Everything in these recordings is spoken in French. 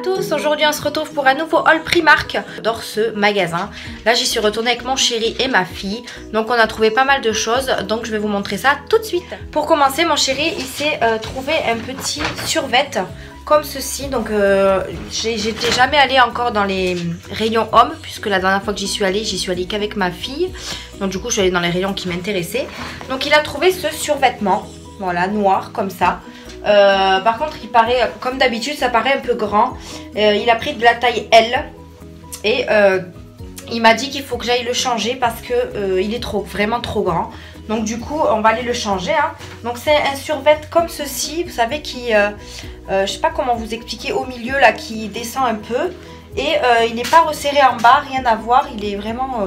tous, aujourd'hui on se retrouve pour un nouveau haul Primark. J'adore ce magasin. Là j'y suis retournée avec mon chéri et ma fille. Donc on a trouvé pas mal de choses, donc je vais vous montrer ça tout de suite. Pour commencer, mon chéri il s'est trouvé un petit survêt comme ceci. Donc j'étais jamais allée encore dans les rayons hommes, puisque la dernière fois que j'y suis allée qu'avec ma fille. Donc du coup je suis allée dans les rayons qui m'intéressaient. Donc il a trouvé ce survêtement, voilà, noir comme ça. Par contre il paraît, comme d'habitude ça paraît un peu grand. Il a pris de la taille L. Et il m'a dit qu'il faut que j'aille le changer parce que il est vraiment trop grand. Donc du coup on va aller le changer, hein. Donc c'est un survêt comme ceci, vous savez, qui je sais pas comment vous expliquer, au milieu là, qui descend un peu. Et il n'est pas resserré en bas, rien à voir. Il est vraiment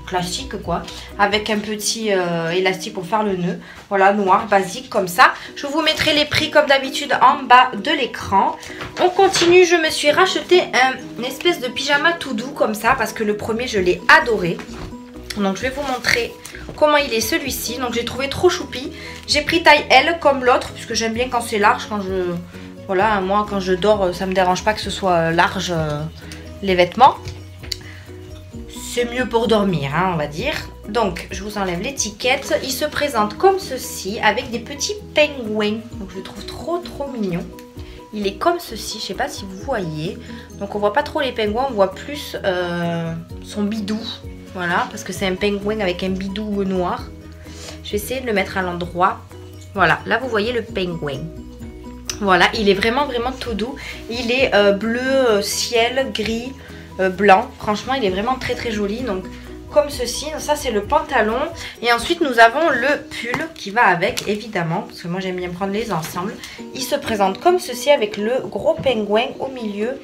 classique quoi, avec un petit élastique pour faire le nœud. Voilà, noir, basique comme ça. Je vous mettrai les prix comme d'habitude en bas de l'écran. On continue, je me suis racheté une espèce de pyjama tout doux comme ça, parce que le premier je l'ai adoré. Donc je vais vous montrer comment il est celui-ci. Donc j'ai trouvé trop choupi. J'ai pris taille L comme l'autre, puisque j'aime bien quand c'est large. Quand je, voilà, moi quand je dors ça me dérange pas que ce soit large les vêtements. C'est mieux pour dormir, hein, on va dire. Donc, je vous enlève l'étiquette. Il se présente comme ceci, avec des petits pingouins. Donc, je le trouve trop mignon. Il est comme ceci, je sais pas si vous voyez. Donc, on voit pas trop les pingouins, on voit plus son bidou. Voilà, parce que c'est un pingouin avec un bidou noir. Je vais essayer de le mettre à l'endroit. Voilà, là, vous voyez le pingouin. Voilà, il est vraiment tout doux. Il est bleu, ciel, gris, blanc. Franchement il est vraiment très joli. Donc comme ceci, ça c'est le pantalon. Et ensuite nous avons le pull qui va avec, évidemment, parce que moi j'aime bien prendre les ensembles. Il se présente comme ceci avec le gros pingouin au milieu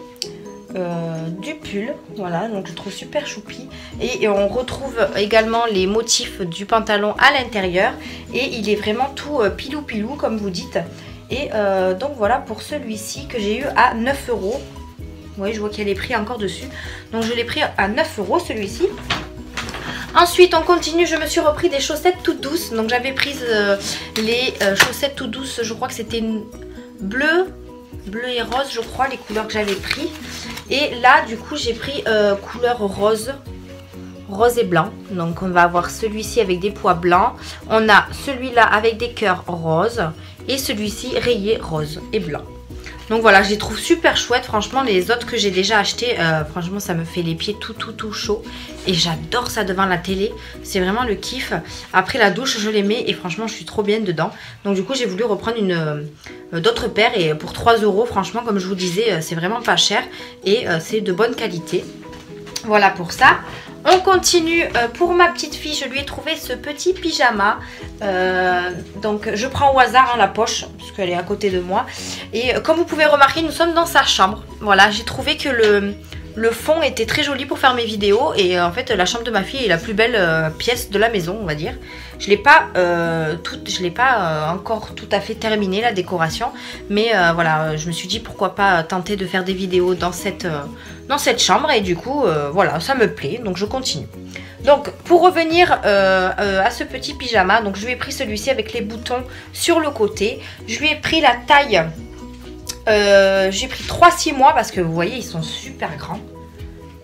du pull. Voilà, donc je trouve super choupi. Et on retrouve également les motifs du pantalon à l'intérieur. Et il est vraiment tout pilou comme vous dites. Et donc voilà pour celui-ci que j'ai eu à 9 €. Oui, je vois qu'il y a les prix encore dessus. Donc je l'ai pris à 9 € celui-ci. Ensuite on continue, je me suis repris des chaussettes toutes douces. Donc j'avais pris les chaussettes toutes douces, je crois que c'était bleu et rose, je crois, les couleurs que j'avais pris. Et là du coup j'ai pris couleur rose et blanc. Donc on va avoir celui-ci avec des pois blancs. On a celui-là avec des cœurs roses. Et celui-ci rayé rose et blanc. Donc voilà, je les trouve super chouettes. Franchement, les autres que j'ai déjà achetés, franchement, ça me fait les pieds tout chaud. Et j'adore ça devant la télé. C'est vraiment le kiff. Après la douche, je les mets et franchement, je suis trop bien dedans. Donc du coup, j'ai voulu reprendre d'autres paires. Et pour 3 €, franchement, comme je vous disais, c'est vraiment pas cher. Et c'est de bonne qualité. Voilà pour ça. On continue. Pour ma petite fille, je lui ai trouvé ce petit pyjama. Donc je prends au hasard, hein, la poche, parce qu'elle est à côté de moi. Et comme vous pouvez remarquer, nous sommes dans sa chambre. Voilà, j'ai trouvé que le fond était très joli pour faire mes vidéos. Et en fait la chambre de ma fille est la plus belle pièce de la maison, on va dire. Je l'ai pas encore tout à fait terminé la décoration. Mais voilà, je me suis dit pourquoi pas tenter de faire des vidéos dans cette chambre. Et du coup voilà, ça me plaît, donc je continue. Donc pour revenir à ce petit pyjama, donc je lui ai pris celui-ci avec les boutons sur le côté. Je lui ai pris la taille, j'ai pris 3-6 mois parce que vous voyez ils sont super grands.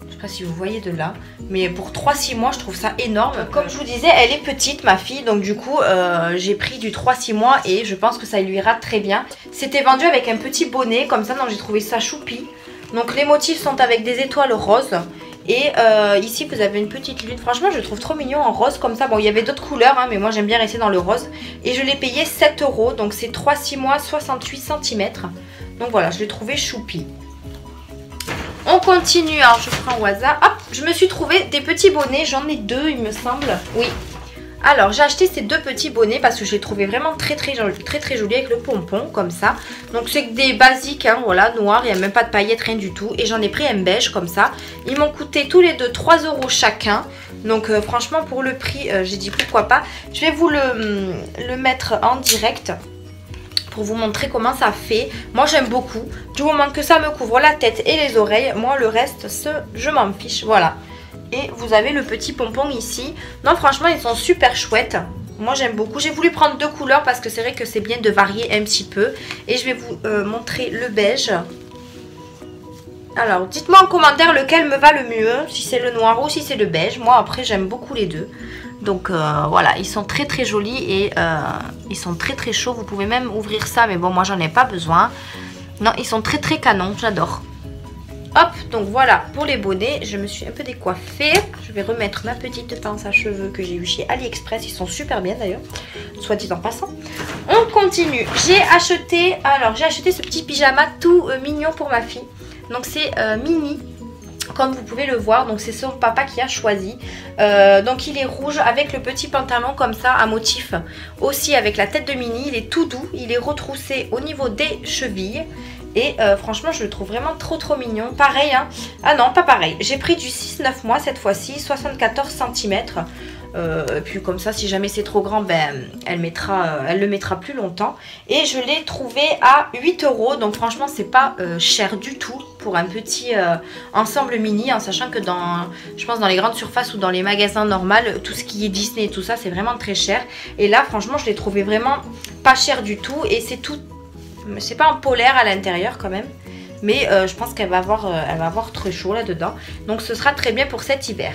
Je sais pas si vous voyez de là, mais pour 3-6 mois je trouve ça énorme. Comme je vous disais, elle est petite ma fille, donc du coup j'ai pris du 3-6 mois et je pense que ça lui ira très bien. C'était vendu avec un petit bonnet comme ça, donc j'ai trouvé ça choupi. Donc les motifs sont avec des étoiles roses. Et ici vous avez une petite lune. Franchement je le trouve trop mignon en rose comme ça. Bon il y avait d'autres couleurs hein, mais moi j'aime bien rester dans le rose. Et je l'ai payé 7 €. Donc c'est 3-6 mois 68 cm. Donc voilà, je l'ai trouvé choupi. On continue, alors je prends au hasard. Hop, je me suis trouvé des petits bonnets. J'en ai deux il me semble. Oui. Alors j'ai acheté ces deux petits bonnets parce que je les trouvais vraiment très jolis avec le pompon comme ça. Donc c'est des basiques, hein, voilà, noirs, il n'y a même pas de paillettes, rien du tout. Et j'en ai pris un beige comme ça. Ils m'ont coûté tous les deux 3 € chacun. Donc franchement pour le prix, j'ai dit pourquoi pas. Je vais vous le mettre en direct pour vous montrer comment ça fait. Moi j'aime beaucoup. Du moment que ça me couvre la tête et les oreilles, moi le reste, je m'en fiche. Voilà. Et vous avez le petit pompon ici. Non franchement ils sont super chouettes. Moi j'aime beaucoup. J'ai voulu prendre deux couleurs parce que c'est vrai que c'est bien de varier un petit peu. Et je vais vous montrer le beige. Alors, dites-moi en commentaire lequel me va le mieux, si c'est le noir ou si c'est le beige. Moi, après, j'aime beaucoup les deux. Donc, voilà, ils sont très très jolis et ils sont très très chauds. Vous pouvez même ouvrir ça, mais bon, moi, j'en ai pas besoin. Non, ils sont très très canons, j'adore. Hop, donc voilà, pour les bonnets, je me suis un peu décoiffée. Je vais remettre ma petite pince à cheveux que j'ai eu chez AliExpress. Ils sont super bien d'ailleurs, soit dit en passant. On continue. J'ai acheté ce petit pyjama tout mignon pour ma fille. Donc c'est Mini, comme vous pouvez le voir. Donc c'est son papa qui a choisi. Donc il est rouge avec le petit pantalon comme ça à motif. Aussi avec la tête de Mini, il est tout doux. Il est retroussé au niveau des chevilles. Et franchement je le trouve vraiment trop mignon. Pareil hein. Ah non pas pareil. J'ai pris du 6-9 mois cette fois-ci. 74 cm. Puis comme ça si jamais c'est trop grand ben, elle le mettra plus longtemps. Et je l'ai trouvé à 8 €. Donc franchement c'est pas cher du tout pour un petit ensemble mini. En sachant que je pense dans les grandes surfaces ou dans les magasins normaux, tout ce qui est Disney et tout ça c'est vraiment très cher. Et là franchement je l'ai trouvé vraiment pas cher du tout. Et c'est tout. C'est pas en polaire à l'intérieur quand même. Mais je pense qu'elle va avoir très chaud là-dedans. Donc ce sera très bien pour cet hiver.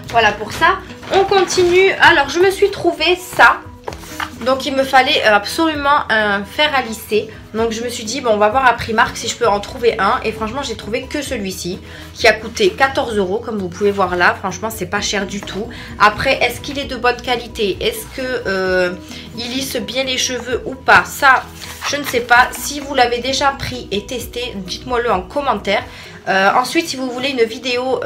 Voilà pour ça. On continue. Alors je me suis trouvé ça. Donc il me fallait absolument un fer à lisser. Donc je me suis dit bon on va voir à Primark si je peux en trouver un. Et franchement j'ai trouvé que celui-ci qui a coûté 14 € comme vous pouvez voir là. Franchement c'est pas cher du tout. Après est-ce qu'il est de bonne qualité? Est-ce que il lisse bien les cheveux ou pas? Ça je ne sais pas. Si vous l'avez déjà pris et testé, dites-moi le en commentaire. Ensuite si vous voulez une vidéo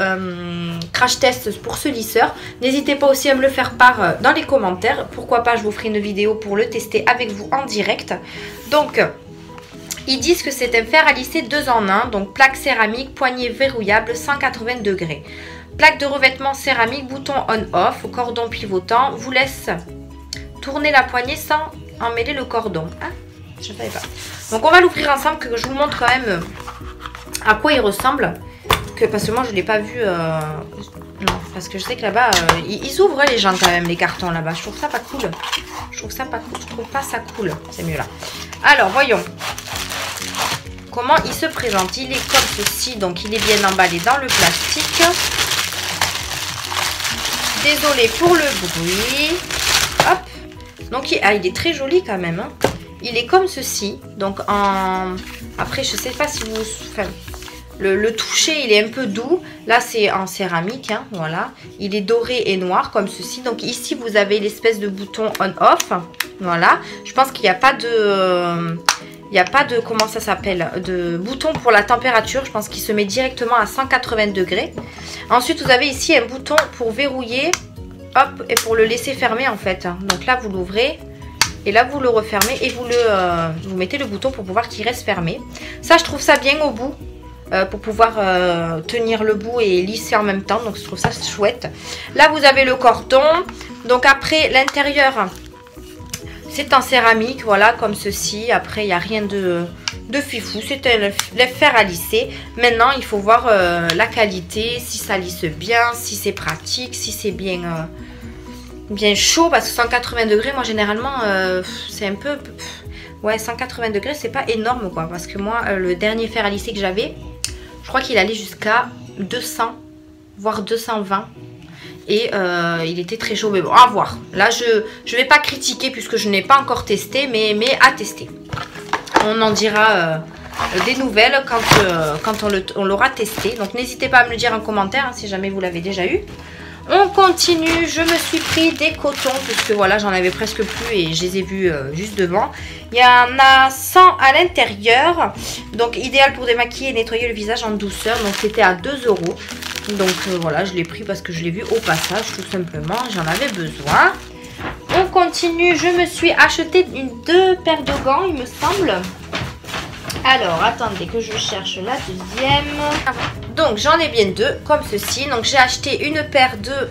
crash test pour ce lisseur, n'hésitez pas aussi à me le faire part dans les commentaires. Pourquoi pas je vous ferai une vidéo pour le tester avec vous en direct. Donc ils disent que c'est un fer à lisser 2 en 1. Donc plaque céramique, poignée verrouillable, 180 degrés. Plaque de revêtement céramique, bouton on-off, cordon pivotant. Vous laisse tourner la poignée sans emmêler le cordon. Ah, je ne savais pas. Donc on va l'ouvrir ensemble, que je vous montre quand même à quoi il ressemble. Parce que moi je ne l'ai pas vu. Non, parce que je sais que là-bas, ils ouvrent les gens quand même, les cartons là-bas. Je trouve ça pas cool. Je trouve ça pas cool. Je trouve pas ça cool. C'est mieux là. Alors, voyons comment il se présente. Il est comme ceci. Donc, il est bien emballé dans le plastique. Désolée pour le bruit. Hop. Donc, il est très joli quand même. Hein. Il est comme ceci. Donc, après, je sais pas si vous... Enfin, le toucher, il est un peu doux. Là, c'est en céramique. Hein, voilà. Il est doré et noir comme ceci. Donc, ici, vous avez l'espèce de bouton on-off. Voilà. Je pense qu'il n'y a pas de... comment ça s'appelle, de bouton pour la température. Je pense qu'il se met directement à 180 degrés. Ensuite, vous avez ici un bouton pour verrouiller. Hop, et pour le laisser fermer en fait. Donc là, vous l'ouvrez. Et là, vous le refermez et vous mettez le bouton pour pouvoir qu'il reste fermé. Ça, je trouve ça bien au bout. Pour pouvoir tenir le bout et lisser en même temps. Donc je trouve ça chouette. Là vous avez le cordon. Donc après l'intérieur c'est en céramique. Voilà comme ceci. Après il n'y a rien de fifou. C'est un fer à lisser. Maintenant il faut voir la qualité. Si ça lisse bien. Si c'est pratique. Si c'est bien chaud. Parce que 180 degrés moi généralement c'est un peu... Ouais 180 degrés c'est pas énorme quoi. Parce que moi le dernier fer à lisser que j'avais... Je crois qu'il allait jusqu'à 200, voire 220. Et il était très chaud. Mais bon, à voir. Là, je ne vais pas critiquer puisque je n'ai pas encore testé. Mais à tester. On en dira des nouvelles quand on l'aura testé. Donc, n'hésitez pas à me le dire en commentaire hein, si jamais vous l'avez déjà eu. On continue, je me suis pris des cotons puisque voilà j'en avais presque plus et je les ai vus juste devant. Il y en a 100 à l'intérieur, donc idéal pour démaquiller et nettoyer le visage en douceur. Donc c'était à 2 €. Donc voilà je l'ai pris parce que je l'ai vu au passage tout simplement, j'en avais besoin. On continue, je me suis acheté 2 paires de gants il me semble. Alors, attendez que je cherche la deuxième. Donc, j'en ai bien 2, comme ceci. Donc, j'ai acheté une paire de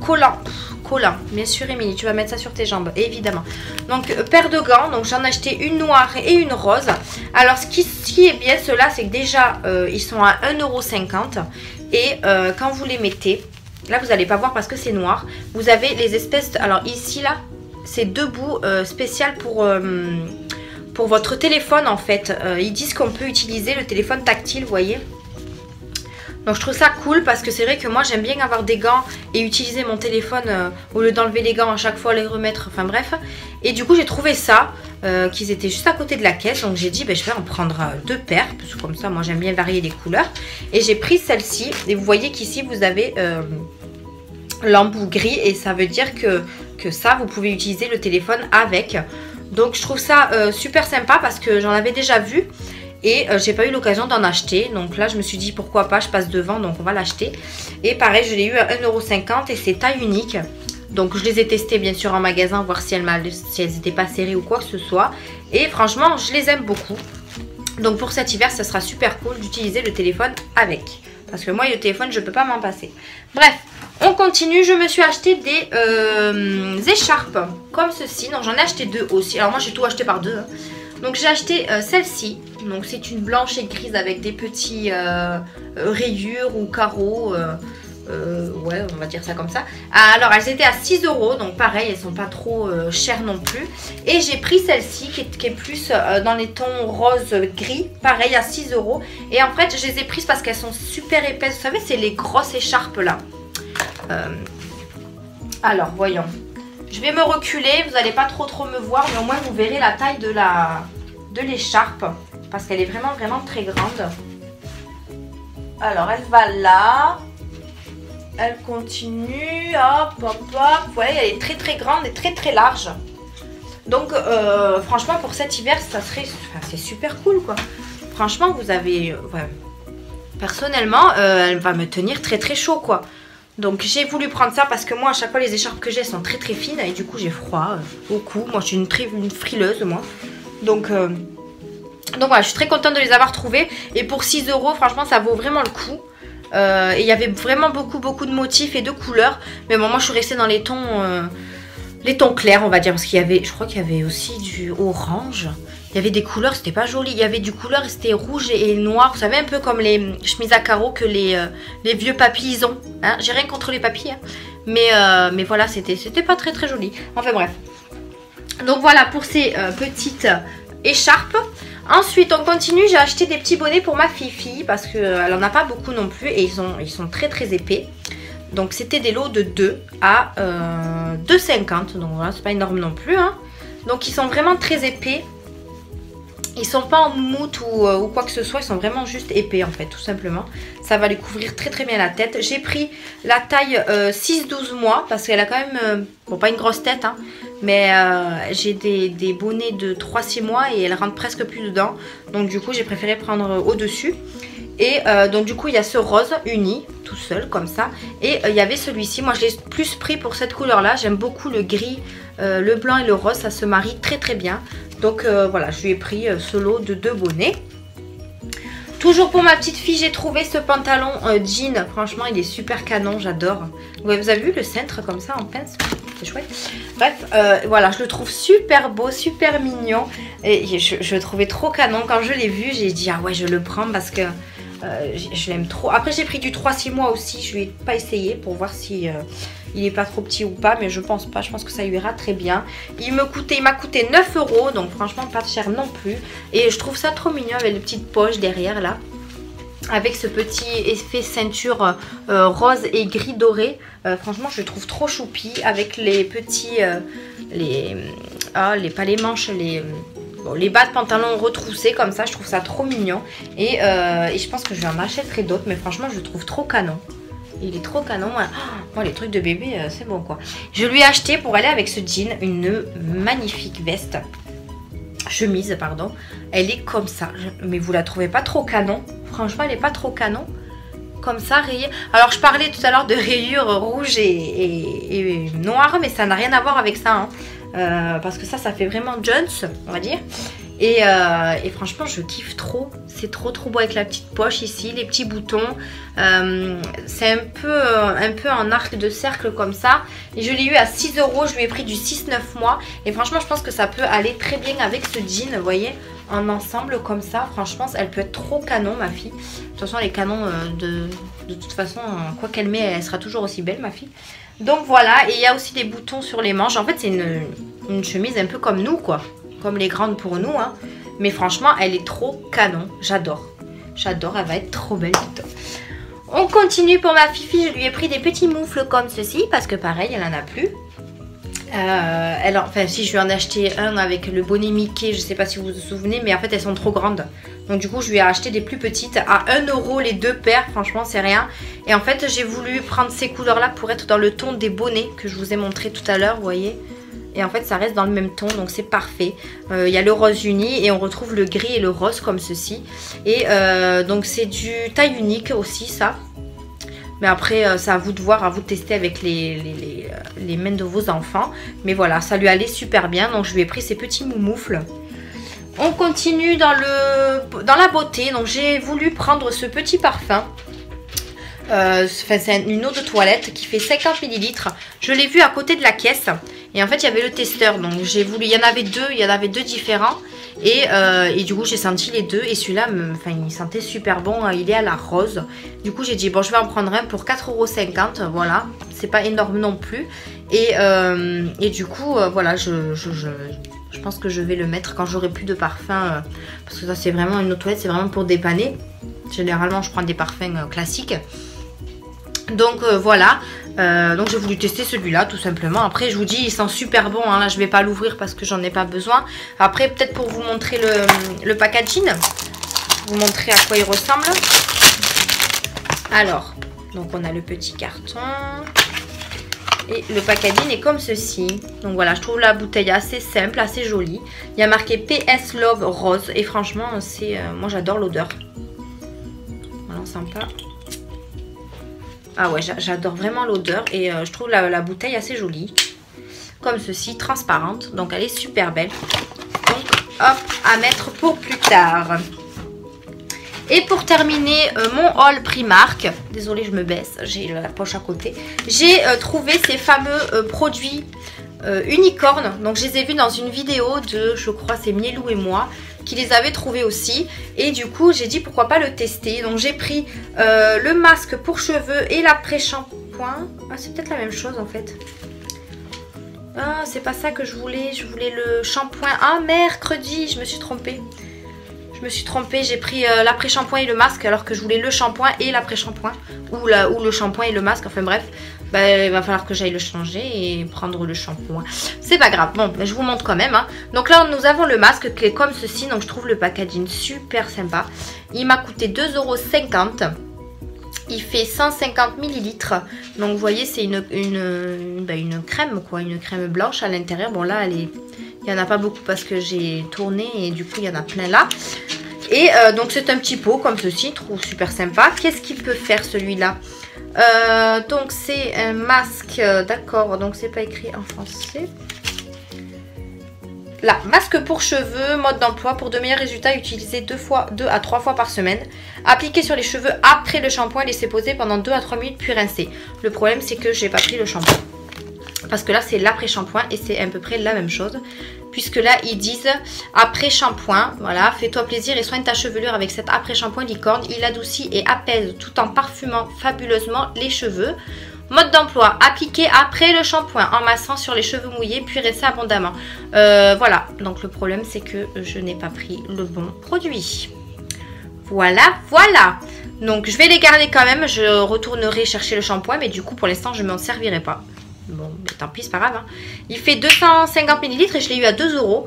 collants. Bien sûr, Émilie, tu vas mettre ça sur tes jambes, évidemment. Donc, paire de gants. Donc, j'en ai acheté une noire et une rose. Alors, ce qui est bien, ceux-là, c'est que déjà, ils sont à 1,50 €. Et quand vous les mettez, là, vous n'allez pas voir parce que c'est noir. Vous avez les espèces... Alors, ici, là, c'est 2 bouts spécial pour votre téléphone en fait. Ils disent qu'on peut utiliser le téléphone tactile, vous voyez. Donc je trouve ça cool parce que c'est vrai que moi j'aime bien avoir des gants et utiliser mon téléphone au lieu d'enlever les gants à chaque fois, les remettre, enfin bref. Et du coup j'ai trouvé ça, qu'ils étaient juste à côté de la caisse. Donc j'ai dit je vais en prendre 2 paires, parce que comme ça moi j'aime bien varier les couleurs. Et j'ai pris celle-ci et vous voyez qu'ici vous avez l'embout gris et ça veut dire que ça vous pouvez utiliser le téléphone avec. Donc je trouve ça super sympa parce que j'en avais déjà vu. Et j'ai pas eu l'occasion d'en acheter. Donc là je me suis dit pourquoi pas, je passe devant donc on va l'acheter. Et pareil je l'ai eu à 1,50 € et c'est taille unique. Donc je les ai testés bien sûr en magasin, voir si elles n'étaient pas serrées ou quoi que ce soit. Et franchement je les aime beaucoup. Donc pour cet hiver ça sera super cool d'utiliser le téléphone avec. Parce que moi le téléphone je peux pas m'en passer. Bref, on continue. Je me suis acheté des écharpes comme ceci. Donc j'en ai acheté 2 aussi. Alors moi j'ai tout acheté par 2 hein. Donc j'ai acheté celle-ci. Donc c'est une blanche et grise avec des petits rayures ou carreaux. Ouais, on va dire ça comme ça. Alors elles étaient à 6 €. Donc pareil, elles sont pas trop chères non plus. Et j'ai pris celle-ci qui est plus dans les tons rose gris. Pareil à 6 €. Et en fait je les ai prises parce qu'elles sont super épaisses. Vous savez, c'est les grosses écharpes là. Alors voyons. Je vais me reculer, vous n'allez pas trop me voir, mais au moins vous verrez la taille de l'écharpe. Parce qu'elle est vraiment très grande. Alors elle va là. Elle continue. Hop, hop, hop. Vous voyez, elle est très grande et très large. Donc franchement pour cet hiver, ça serait... Enfin, c'est super cool quoi. Franchement vous avez... ouais. Personnellement, elle va me tenir très chaud quoi. Donc j'ai voulu prendre ça parce que moi à chaque fois les écharpes que j'ai sont très fines et du coup j'ai froid au cou. Moi je suis une frileuse moi. Donc voilà, je suis très contente de les avoir trouvées. Et pour 6 € franchement ça vaut vraiment le coup. Et il y avait vraiment beaucoup de motifs et de couleurs. Mais bon moi je suis restée dans les tons clairs on va dire. Parce qu'il y avait, je crois qu'il y avait aussi du orange. Il y avait des couleurs, c'était pas joli. Il y avait du couleur, c'était rouge et noir. Vous savez, un peu comme les chemises à carreaux que les vieux papis ils ont. Hein, j'ai rien contre les papis. Hein. Mais voilà, c'était pas très joli. Enfin bref. Donc voilà pour ces petites écharpes. Ensuite, on continue. J'ai acheté des petits bonnets pour ma Fifi. Parce qu'elle en a pas beaucoup non plus. Et ils sont très épais. Donc c'était des lots de 2 à 2,50. Donc voilà, c'est pas énorme non plus. Hein. Donc ils sont vraiment très épais. Ils sont pas en moumoute ou quoi que ce soit, ils sont vraiment juste épais en fait, tout simplement. Ça va lui couvrir très bien la tête. J'ai pris la taille 6-12 mois parce qu'elle a quand même, bon pas une grosse tête, hein, mais j'ai des bonnets de 3-6 mois et elle rentre presque plus dedans. Donc du coup j'ai préféré prendre au-dessus. Et donc du coup il y a ce rose uni, tout seul comme ça. Et il y avait celui-ci, moi je l'ai plus pris pour cette couleur là. J'aime beaucoup le gris, le blanc et le rose, ça se marie très bien. Donc voilà, je lui ai pris ce lot de 2 bonnets. Toujours pour ma petite fille, j'ai trouvé ce pantalon jean. Franchement, il est super canon, j'adore. Ouais, vous avez vu le cintre comme ça en pince? C'est chouette. Bref, voilà, je le trouve super beau, super mignon. Et je le trouvais trop canon. Quand je l'ai vu, j'ai dit, ah ouais, je le prends parce que je l'aime trop. Après, j'ai pris du 3-6 mois aussi. Je lui ai pas essayé pour voir si... il est pas trop petit ou pas, mais je pense pas. Je pense que ça lui ira très bien. Il m'a coûté 9 €, donc franchement pas cher non plus. Et je trouve ça trop mignon avec les petites poches derrière là. Avec ce petit effet ceinture rose et gris doré. Franchement je le trouve trop choupi. Avec les petits... pas les manches, les bas de pantalon retroussés comme ça. Je trouve ça trop mignon. Et je pense que je vais en achèterai d'autres. Mais franchement je le trouve trop canon. Il est trop canon. Oh, les trucs de bébé, c'est bon quoi. Je lui ai acheté pour aller avec ce jean une magnifique veste. Chemise, pardon. Elle est comme ça. Mais vous la trouvez pas trop canon? Franchement, elle est pas trop canon. Comme ça, rayée. Alors, je parlais tout à l'heure de rayures rouges et noires, mais ça n'a rien à voir avec ça. Hein. Parce que ça fait vraiment Jones, on va dire. Et franchement je kiffe trop. C'est trop beau avec la petite poche ici, les petits boutons. C'est un peu en arc de cercle comme ça. Et je l'ai eu à 6 €, je lui ai pris du 6-9 mois. Et franchement je pense que ça peut aller très bien avec ce jean, vous voyez, en ensemble comme ça. Franchement elle peut être trop canon ma fille. De toute façon elle est canon de toute façon, quoi qu'elle met elle sera toujours aussi belle ma fille. Donc voilà, et il y a aussi des boutons sur les manches. En fait c'est une chemise un peu comme nous quoi. Comme les grandes pour nous hein. Mais franchement elle est trop canon, j'adore. J'adore, elle va être trop belle. On continue pour ma fifi, je lui ai pris des petits moufles comme ceci parce que pareil elle en a plus. Enfin si je lui en ai acheté un avec le bonnet Mickey, je sais pas si vous vous souvenez, mais en fait elles sont trop grandes. Donc du coup je lui ai acheté des plus petites à 1 € les 2 paires, franchement c'est rien. Et en fait j'ai voulu prendre ces couleurs là pour être dans le ton des bonnets que je vous ai montré tout à l'heure, vous voyez. Et en fait ça reste dans le même ton, donc c'est parfait. Il y a le rose uni et on retrouve le gris et le rose comme ceci. Et donc c'est du taille unique aussi ça. Mais après c'est à vous de voir, à vous de tester avec les mains de vos enfants. Mais voilà, ça lui allait super bien, donc je lui ai pris ces petits moumoufles. On continue dans la beauté, donc j'ai voulu prendre ce petit parfum. C'est une eau de toilette qui fait 50 ml. Je l'ai vu à côté de la caisse et en fait il y avait le testeur, donc j'ai voulu, il y en avait deux différents et du coup j'ai senti les deux et celui-là il sentait super bon, il est à la rose. Du coup j'ai dit bon je vais en prendre un pour 4,50 €, voilà, c'est pas énorme non plus et du coup voilà je pense que je vais le mettre quand j'aurai plus de parfum parce que ça c'est vraiment une eau de toilette, c'est vraiment pour dépanner. Généralement je prends des parfums classiques. Donc voilà, donc j'ai voulu tester celui-là tout simplement. Après je vous dis il sent super bon hein. Là je vais pas l'ouvrir parce que j'en ai pas besoin. Après peut-être pour vous montrer le packaging, vous montrer à quoi il ressemble. Alors donc on a le petit carton et le packaging est comme ceci. Donc voilà, je trouve la bouteille assez simple, assez jolie. Il y a marqué PS Love Rose et franchement c'est moi j'adore l'odeur. Voilà, on sent pas. Ah ouais, j'adore vraiment l'odeur et je trouve la bouteille assez jolie. Comme ceci, transparente. Donc elle est super belle. Donc hop, à mettre pour plus tard. Et pour terminer mon haul Primark, désolée je me baisse, j'ai la poche à côté. J'ai trouvé ces fameux produits unicornes. Donc je les ai vus dans une vidéo de, je crois c'est Mielou et moi, qui les avait trouvés aussi. Et du coup j'ai dit pourquoi pas le tester. Donc j'ai pris le masque pour cheveux et l'après-shampoing. Ah c'est peut-être la même chose en fait. Ah c'est pas ça que je voulais le shampoing. Ah mercredi, je me suis trompée. J'ai pris l'après-shampoing et le masque alors que je voulais le shampoing et l'après-shampoing. Ou le shampoing et le masque, enfin bref. Bah, il va falloir que j'aille le changer et prendre le shampoing. C'est pas grave, bon, je vous montre quand même. Hein. Donc là, nous avons le masque qui est comme ceci. Donc je trouve le packaging super sympa. Il m'a coûté 2,50 €. Il fait 150 ml. Donc vous voyez, c'est une crème, quoi. Une crème blanche à l'intérieur. Bon là, il n'y en a pas beaucoup parce que j'ai tourné et du coup, il y en a plein là. Et donc c'est un petit pot comme ceci, je trouve super sympa. Qu'est-ce qu'il peut faire celui-là? Donc c'est un masque, d'accord, donc c'est pas écrit en français. Là, masque pour cheveux, mode d'emploi. Pour de meilleurs résultats, utilisez 2 à 3 fois par semaine. Appliquez sur les cheveux après le shampoing, laissez poser pendant 2 à 3 minutes puis rincez. Le problème c'est que j'ai pas pris le shampoing. Parce que là c'est l'après-shampoing et c'est à peu près la même chose. Puisque là ils disent après-shampoing, voilà, fais-toi plaisir et soigne ta chevelure avec cet après-shampoing licorne. Il adoucit et apaise tout en parfumant fabuleusement les cheveux. Mode d'emploi, appliquer après le shampoing en massant sur les cheveux mouillés puis rincer abondamment. Voilà, donc le problème c'est que je n'ai pas pris le bon produit. Voilà, voilà. Donc je vais les garder quand même, je retournerai chercher le shampoing mais du coup pour l'instant je ne m'en servirai pas. Bon, mais tant pis, c'est pas grave. Hein. Il fait 250 ml et je l'ai eu à 2 €.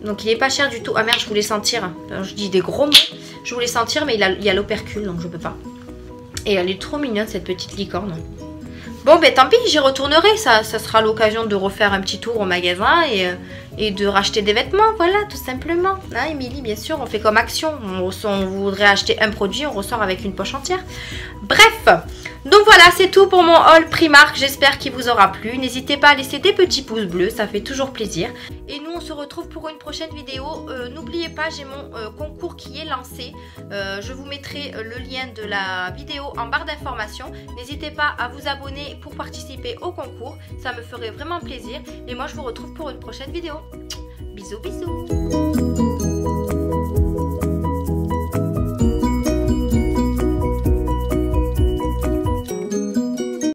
Donc il est pas cher du tout. Ah merde, je voulais sentir. Alors, je dis des gros mots. Je voulais sentir, mais il y a l'opercule, donc je peux pas. Et elle est trop mignonne, cette petite licorne. Bon, ben tant pis, j'y retournerai. Ça sera l'occasion de refaire un petit tour au magasin et de racheter des vêtements. Voilà, tout simplement. Hein, Émilie, bien sûr, on fait comme action. On voudrait acheter un produit, on ressort avec une poche entière. Bref, donc voilà, c'est tout pour mon haul Primark. J'espère qu'il vous aura plu. N'hésitez pas à laisser des petits pouces bleus, ça fait toujours plaisir. Et nous, on se retrouve pour une prochaine vidéo. N'oubliez pas, j'ai mon concours qui est lancé. Je vous mettrai le lien de la vidéo en barre d'informations. N'hésitez pas à vous abonner pour participer au concours. Ça me ferait vraiment plaisir. Et moi, je vous retrouve pour une prochaine vidéo. Bisous, bisous.